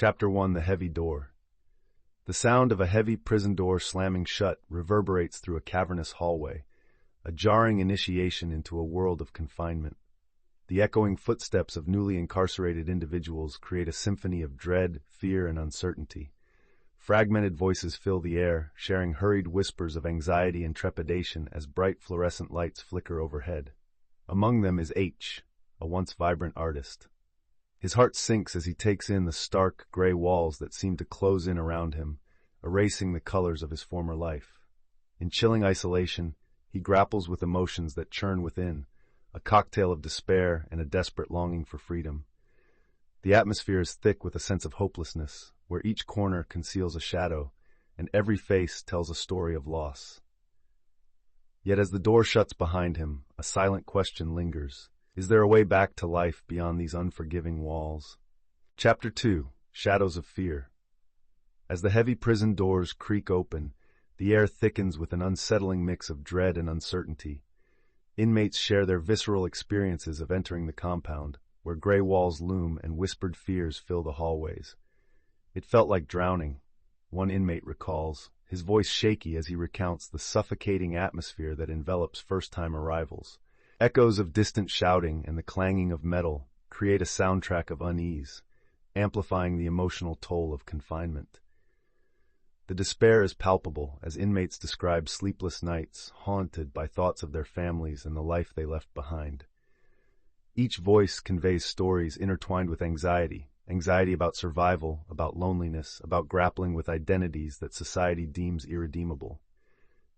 Chapter 1: The Heavy Door. The sound of a heavy prison door slamming shut reverberates through a cavernous hallway, a jarring initiation into a world of confinement. The echoing footsteps of newly incarcerated individuals create a symphony of dread, fear, and uncertainty. Fragmented voices fill the air, sharing hurried whispers of anxiety and trepidation as bright fluorescent lights flicker overhead. Among them is H, a once vibrant artist. His heart sinks as he takes in the stark, gray walls that seem to close in around him, erasing the colors of his former life. In chilling isolation, he grapples with emotions that churn within, a cocktail of despair and a desperate longing for freedom. The atmosphere is thick with a sense of hopelessness, where each corner conceals a shadow, and every face tells a story of loss. Yet as the door shuts behind him, a silent question lingers. Is there a way back to life beyond these unforgiving walls? Chapter 2: Shadows of Fear. As the heavy prison doors creak open, the air thickens with an unsettling mix of dread and uncertainty. Inmates share their visceral experiences of entering the compound, where gray walls loom and whispered fears fill the hallways. It felt like drowning, one inmate recalls, his voice shaky as he recounts the suffocating atmosphere that envelops first-time arrivals. Echoes of distant shouting and the clanging of metal create a soundtrack of unease, amplifying the emotional toll of confinement. The despair is palpable as inmates describe sleepless nights haunted by thoughts of their families and the life they left behind. Each voice conveys stories intertwined with anxiety about survival, about loneliness, about grappling with identities that society deems irredeemable.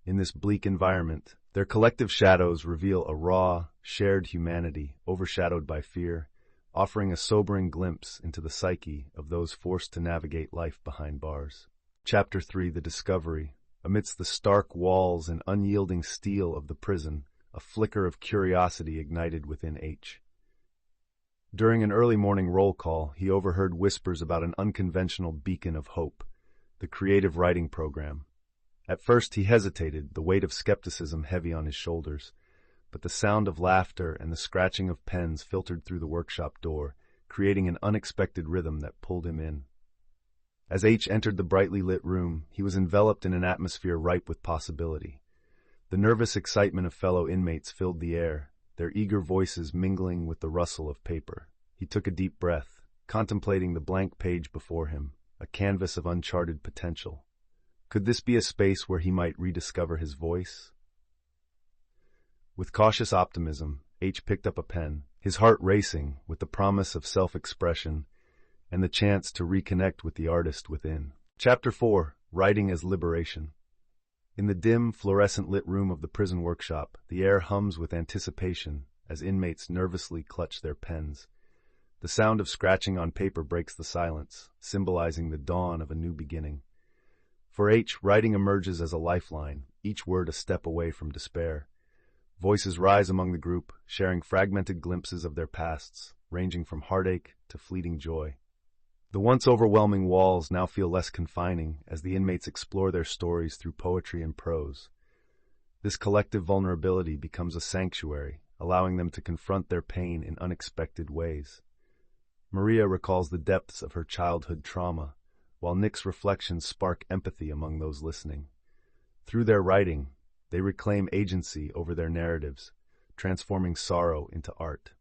In this bleak environment, their collective shadows reveal a raw, shared humanity overshadowed by fear, offering a sobering glimpse into the psyche of those forced to navigate life behind bars. Chapter 3: The Discovery. Amidst the stark walls and unyielding steel of the prison, a flicker of curiosity ignited within H. During an early morning roll call, he overheard whispers about an unconventional beacon of hope, the creative writing program. At first he hesitated, the weight of skepticism heavy on his shoulders, but the sound of laughter and the scratching of pens filtered through the workshop door, creating an unexpected rhythm that pulled him in. As H entered the brightly lit room, he was enveloped in an atmosphere ripe with possibility. The nervous excitement of fellow inmates filled the air, their eager voices mingling with the rustle of paper. He took a deep breath, contemplating the blank page before him, a canvas of uncharted potential. Could this be a space where he might rediscover his voice? With cautious optimism, H picked up a pen, his heart racing with the promise of self-expression and the chance to reconnect with the artist within. Chapter 4: Writing as Liberation. In the dim, fluorescent-lit room of the prison workshop, the air hums with anticipation as inmates nervously clutch their pens. The sound of scratching on paper breaks the silence, symbolizing the dawn of a new beginning. For H, writing emerges as a lifeline, each word a step away from despair. Voices rise among the group, sharing fragmented glimpses of their pasts, ranging from heartache to fleeting joy. The once overwhelming walls now feel less confining as the inmates explore their stories through poetry and prose. This collective vulnerability becomes a sanctuary, allowing them to confront their pain in unexpected ways. Maria recalls the depths of her childhood trauma, while Nick's reflections spark empathy among those listening. Through their writing, they reclaim agency over their narratives, transforming sorrow into art.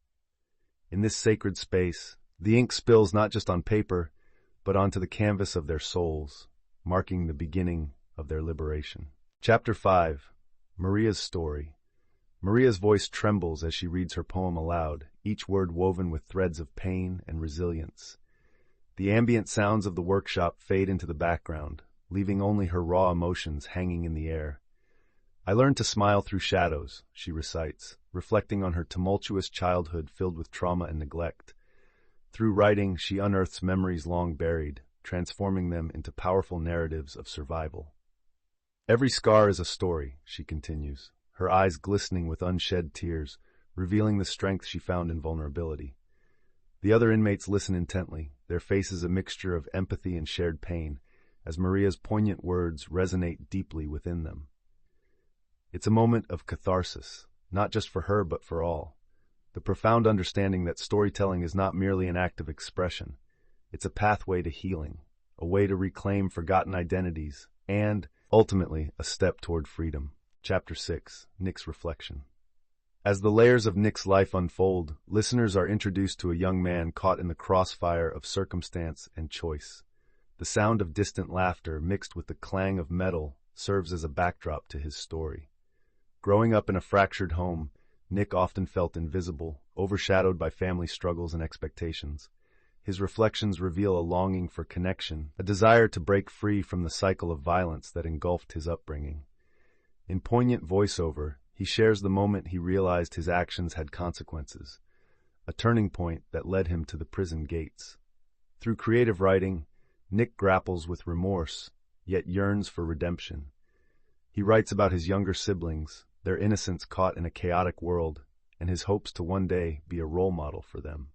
In this sacred space, the ink spills not just on paper, but onto the canvas of their souls, marking the beginning of their liberation. Chapter 5: Maria's Story. Maria's voice trembles as she reads her poem aloud, each word woven with threads of pain and resilience. The ambient sounds of the workshop fade into the background, leaving only her raw emotions hanging in the air. I learned to smile through shadows, she recites, reflecting on her tumultuous childhood filled with trauma and neglect. Through writing, she unearths memories long buried, transforming them into powerful narratives of survival. Every scar is a story, she continues, her eyes glistening with unshed tears, revealing the strength she found in vulnerability. The other inmates listen intently, their faces a mixture of empathy and shared pain, as Maria's poignant words resonate deeply within them. It's a moment of catharsis, not just for her but for all. The profound understanding that storytelling is not merely an act of expression. It's a pathway to healing, a way to reclaim forgotten identities, and, ultimately, a step toward freedom. Chapter 6. Nick's Reflection. As the layers of Nick's life unfold, listeners are introduced to a young man caught in the crossfire of circumstance and choice. The sound of distant laughter mixed with the clang of metal serves as a backdrop to his story. Growing up in a fractured home, Nick often felt invisible, overshadowed by family struggles and expectations. His reflections reveal a longing for connection, a desire to break free from the cycle of violence that engulfed his upbringing. In poignant voiceover, he shares the moment he realized his actions had consequences, a turning point that led him to the prison gates. Through creative writing, Nick grapples with remorse, yet yearns for redemption. He writes about his younger siblings, their innocence caught in a chaotic world, and his hopes to one day be a role model for them.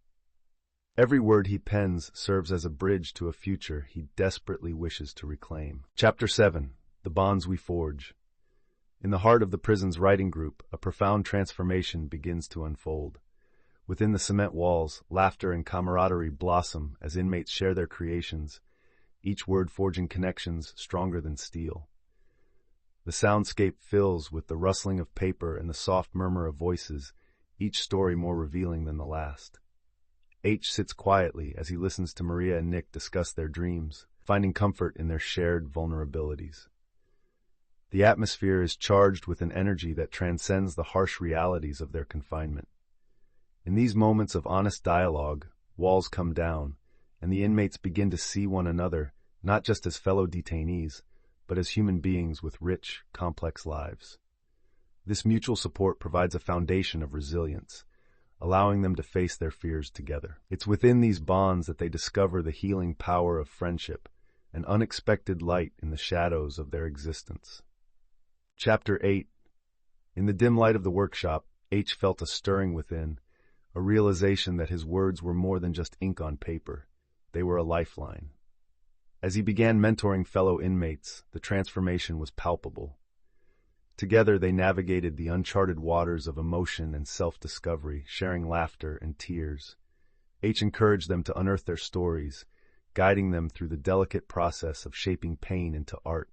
Every word he pens serves as a bridge to a future he desperately wishes to reclaim. Chapter 7. The Bonds We Forge. In the heart of the prison's writing group, a profound transformation begins to unfold. Within the cement walls, laughter and camaraderie blossom as inmates share their creations, each word forging connections stronger than steel. The soundscape fills with the rustling of paper and the soft murmur of voices, each story more revealing than the last. H sits quietly as he listens to Maria and Nick discuss their dreams, finding comfort in their shared vulnerabilities. The atmosphere is charged with an energy that transcends the harsh realities of their confinement. In these moments of honest dialogue, walls come down, and the inmates begin to see one another not just as fellow detainees, but as human beings with rich, complex lives. This mutual support provides a foundation of resilience, allowing them to face their fears together. It's within these bonds that they discover the healing power of friendship, an unexpected light in the shadows of their existence. Chapter 8. In the dim light of the workshop, H felt a stirring within, a realization that his words were more than just ink on paper. They were a lifeline. As he began mentoring fellow inmates, the transformation was palpable. Together they navigated the uncharted waters of emotion and self-discovery, sharing laughter and tears. H encouraged them to unearth their stories, guiding them through the delicate process of shaping pain into art.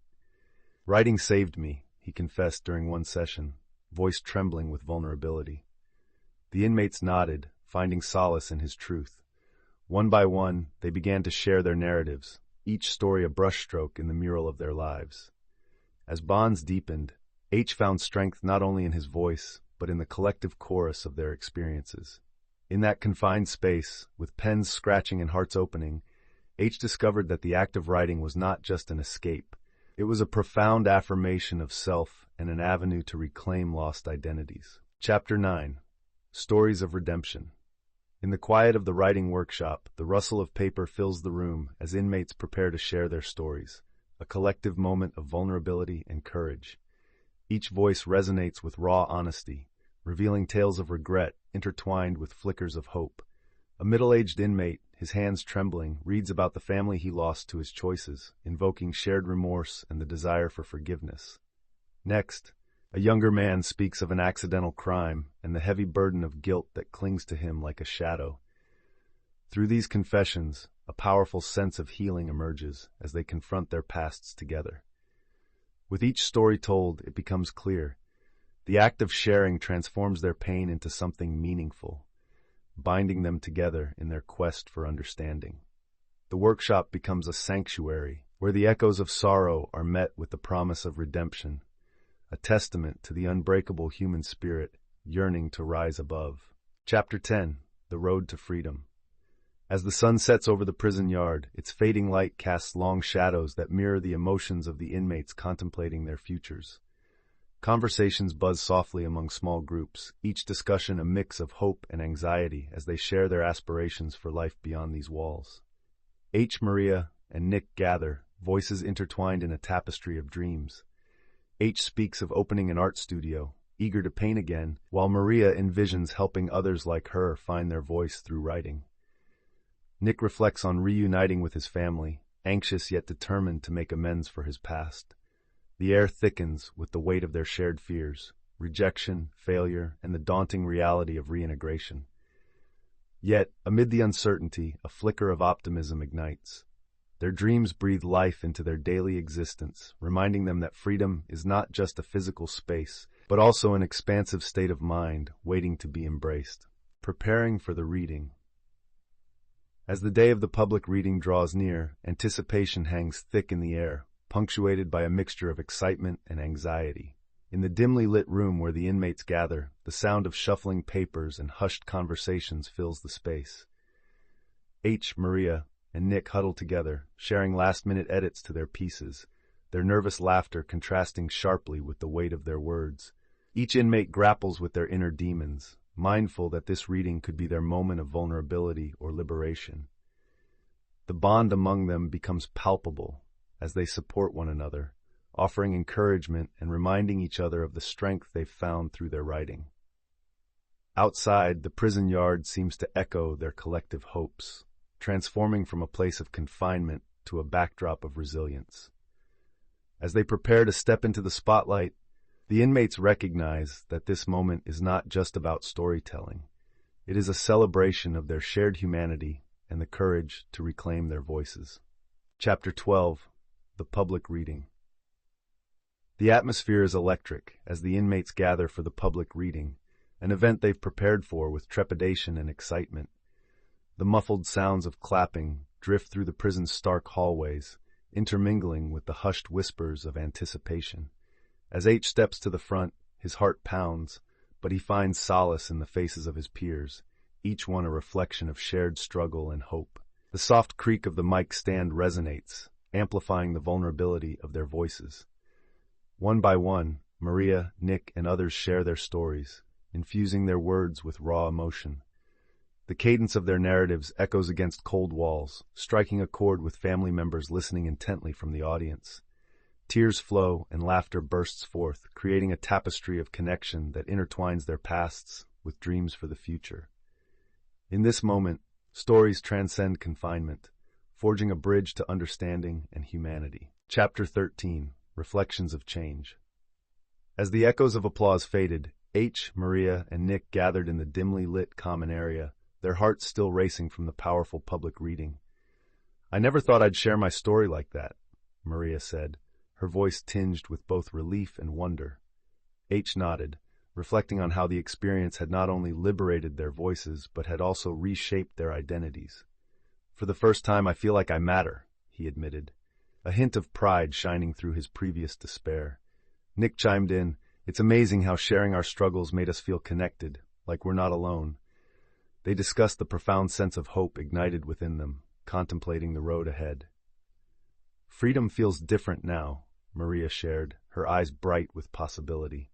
"Writing saved me," he confessed during one session, voice trembling with vulnerability. The inmates nodded, finding solace in his truth. One by one, they began to share their narratives, each story a brushstroke in the mural of their lives. As bonds deepened, H found strength not only in his voice, but in the collective chorus of their experiences. In that confined space, with pens scratching and hearts opening, H discovered that the act of writing was not just an escape. It was a profound affirmation of self and an avenue to reclaim lost identities. Chapter 9. Stories of Redemption. In the quiet of the writing workshop, the rustle of paper fills the room as inmates prepare to share their stories, a collective moment of vulnerability and courage. Each voice resonates with raw honesty, revealing tales of regret intertwined with flickers of hope. A middle-aged inmate, his hands trembling, reads about the family he lost to his choices, invoking shared remorse and the desire for forgiveness. Next, a younger man speaks of an accidental crime and the heavy burden of guilt that clings to him like a shadow. Through these confessions, a powerful sense of healing emerges as they confront their pasts together. With each story told, it becomes clear. The act of sharing transforms their pain into something meaningful, binding them together in their quest for understanding. The workshop becomes a sanctuary where the echoes of sorrow are met with the promise of redemption, a testament to the unbreakable human spirit yearning to rise above. Chapter 10. The Road to Freedom. As the sun sets over the prison yard, its fading light casts long shadows that mirror the emotions of the inmates contemplating their futures. Conversations buzz softly among small groups, each discussion a mix of hope and anxiety as they share their aspirations for life beyond these walls. H. Maria and Nick gather, voices intertwined in a tapestry of dreams. H speaks of opening an art studio, eager to paint again, while Maria envisions helping others like her find their voice through writing. Nick reflects on reuniting with his family, anxious yet determined to make amends for his past. The air thickens with the weight of their shared fears, rejection, failure, and the daunting reality of reintegration. Yet, amid the uncertainty, a flicker of optimism ignites. Their dreams breathe life into their daily existence, reminding them that freedom is not just a physical space, but also an expansive state of mind waiting to be embraced. Preparing for the reading. As the day of the public reading draws near, anticipation hangs thick in the air, punctuated by a mixture of excitement and anxiety. In the dimly lit room where the inmates gather, the sound of shuffling papers and hushed conversations fills the space. H, Maria, and Nick huddle together, sharing last-minute edits to their pieces, their nervous laughter contrasting sharply with the weight of their words. Each inmate grapples with their inner demons, mindful that this reading could be their moment of vulnerability or liberation. The bond among them becomes palpable as they support one another, offering encouragement and reminding each other of the strength they've found through their writing. Outside, the prison yard seems to echo their collective hopes, transforming from a place of confinement to a backdrop of resilience. As they prepare to step into the spotlight, the inmates recognize that this moment is not just about storytelling. It is a celebration of their shared humanity and the courage to reclaim their voices. Chapter 12. The Public Reading. The atmosphere is electric as the inmates gather for the public reading, an event they've prepared for with trepidation and excitement. The muffled sounds of clapping drift through the prison's stark hallways, intermingling with the hushed whispers of anticipation. As H steps to the front, his heart pounds, but he finds solace in the faces of his peers, each one a reflection of shared struggle and hope. The soft creak of the mic stand resonates, amplifying the vulnerability of their voices. One by one, Maria, Nick, and others share their stories, infusing their words with raw emotion. The cadence of their narratives echoes against cold walls, striking a chord with family members listening intently from the audience. Tears flow and laughter bursts forth, creating a tapestry of connection that intertwines their pasts with dreams for the future. In this moment, stories transcend confinement, forging a bridge to understanding and humanity. Chapter 13. Reflections of Change. As the echoes of applause faded, H, Maria, and Nick gathered in the dimly lit common area, their hearts still racing from the powerful public reading. "I never thought I'd share my story like that," Maria said, her voice tinged with both relief and wonder. H nodded, reflecting on how the experience had not only liberated their voices, but had also reshaped their identities. "For the first time, I feel like I matter," he admitted, a hint of pride shining through his previous despair. Nick chimed in, "It's amazing how sharing our struggles made us feel connected, like we're not alone." They discussed the profound sense of hope ignited within them, contemplating the road ahead. "Freedom feels different now," Maria shared, her eyes bright with possibility.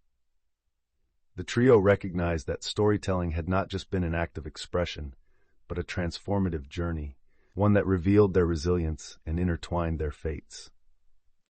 The trio recognized that storytelling had not just been an act of expression, but a transformative journey, one that revealed their resilience and intertwined their fates.